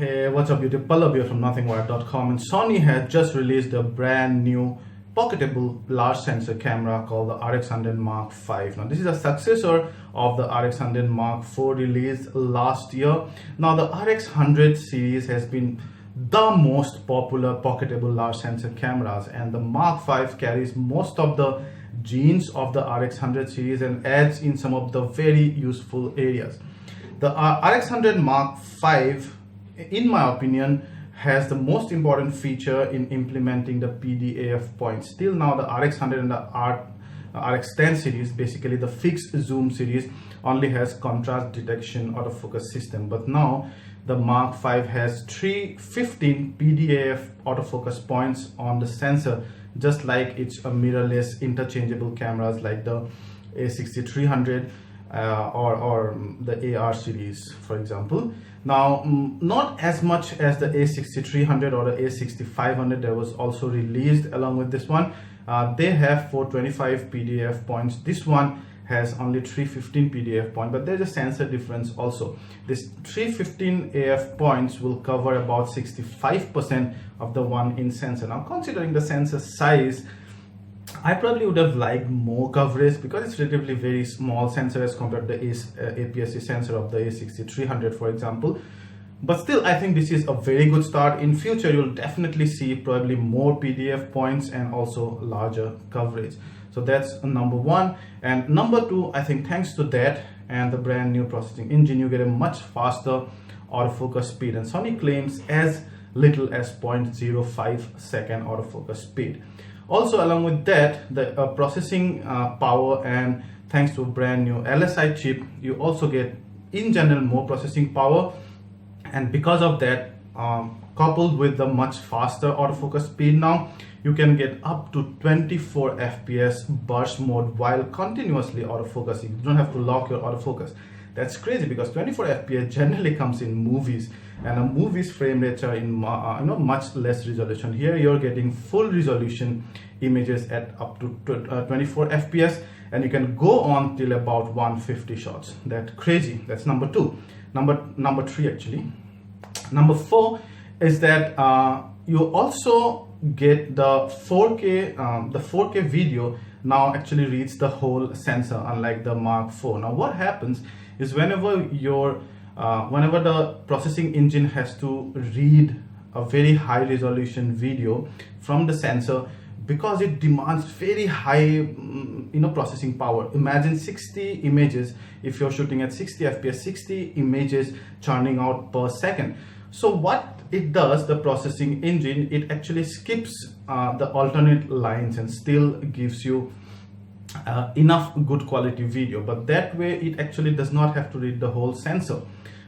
Hey, what's up YouTube? Pallab here from nothingwire.com, and Sony has just released a brand new pocketable large sensor camera called the RX100 Mark V. Now this is a successor of the RX100 Mark IV released last year. Now the RX100 series has been the most popular pocketable large sensor cameras, and the Mark V carries most of the genes of the RX100 series and adds in some of the very useful areas. The RX100 Mark V, in my opinion, has the most important feature in implementing the PDAF points. Till now, the RX100 and the RX10 series, basically the fixed zoom series, only has contrast detection autofocus system. But now the Mark V has 315 PDAF autofocus points on the sensor, just like it's a mirrorless interchangeable cameras like the A6300 or the AR series, for example. Now, not as much as the A6300 or the A6500 that was also released along with this one. They have 425 PDAF points. This one has only 315 PDAF points, but there's a sensor difference also. This 315 AF points will cover about 65% of the one in sensor. Now, considering the sensor size, I probably would have liked more coverage because it's relatively very small sensor as compared to the APS-C sensor of the A6300, for example. But still, I think this is a very good start. In future, you'll definitely see probably more PDAF points and also larger coverage. So that's number one. And number two, I think thanks to that and the brand new processing engine, you get a much faster autofocus speed. And Sony claims as little as 0.05 second autofocus speed. Also, along with that, the processing power, and thanks to a brand new LSI chip, you also get in general more processing power. And because of that, coupled with the much faster autofocus speed, now you can get up to 24 FPS burst mode while continuously autofocusing. You don't have to lock your autofocus. That's crazy because 24 FPS generally comes in movies, and a movie's frame rates are in much less resolution. Here you're getting full resolution images at up to 24 FPS, and you can go on till about 150 shots. That's crazy. That's number two. Number three actually. Number four is that you also get the 4K. The 4K video now actually reads the whole sensor, unlike the Mark IV. Now what happens is whenever the processing engine has to read a very high resolution video from the sensor, because it demands very high processing power. Imagine 60 images. If you're shooting at 60 FPS, 60 images churning out per second. So what it does, the processing engine, it actually skips the alternate lines and still gives you enough good quality video. But that way it actually does not have to read the whole sensor.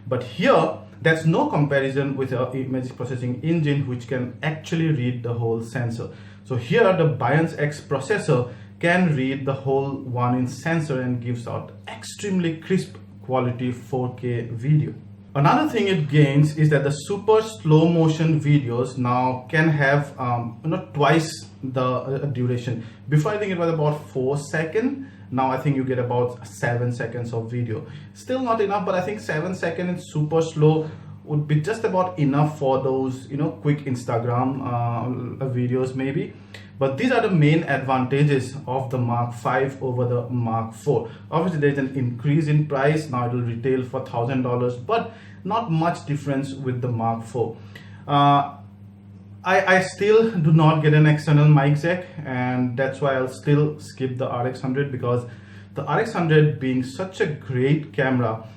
But here there's no comparison with an image processing engine which can actually read the whole sensor. So here the Bions X processor can read the whole one in sensor and gives out extremely crisp quality 4K video. Another thing it gains is that the super slow motion videos now can have twice the duration. Before, I think it was about 4 seconds. Now I think you get about 7 seconds of video. Still not enough, but I think 7 seconds in super slow would be just about enough for those quick Instagram videos maybe. But these are the main advantages of the Mark V over the Mark IV. Obviously there's an increase in price. Now it will retail for $1,000, but not much difference with the Mark IV. I still do not get an external mic jack, and that's why I'll still skip the RX100, because the RX100 being such a great camera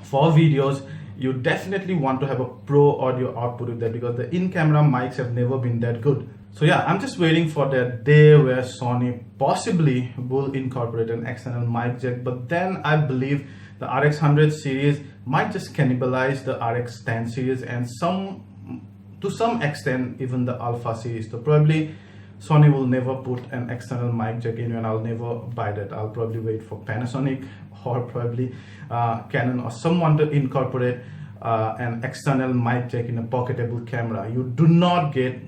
for videos, you definitely want to have a pro audio output with that, because the in-camera mics have never been that good. So yeah, I'm just waiting for that day where Sony possibly will incorporate an external mic jack, but then I believe the RX100 series might just cannibalize the RX10 series and to some extent even the Alpha series. So probably Sony will never put an external mic jack in, and I'll never buy that. I'll probably wait for Panasonic or probably Canon or someone to incorporate an external mic jack in a pocketable camera. You do not get,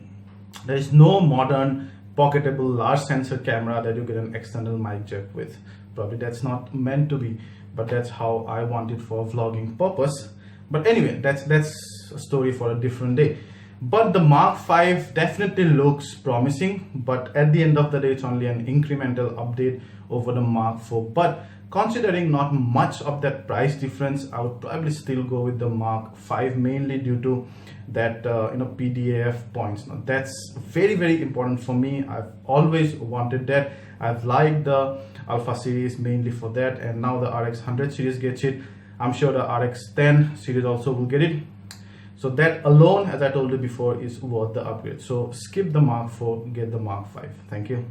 there is no modern pocketable large sensor camera that you get an external mic jack with. Probably that's not meant to be, but that's how I want it for vlogging purpose. But anyway, that's a story for a different day. But the Mark 5 definitely looks promising, but at the end of the day, it's only an incremental update over the Mark 4. But considering not much of that price difference, I would probably still go with the Mark 5, mainly due to that PDAF points. Now that's very, very important for me. I've always wanted that. I've liked the Alpha series mainly for that, and now the RX100 series gets it. I'm sure the RX10 series also will get it. So that alone, as I told you before, is worth the upgrade. So skip the Mark 4, get the Mark 5. Thank you.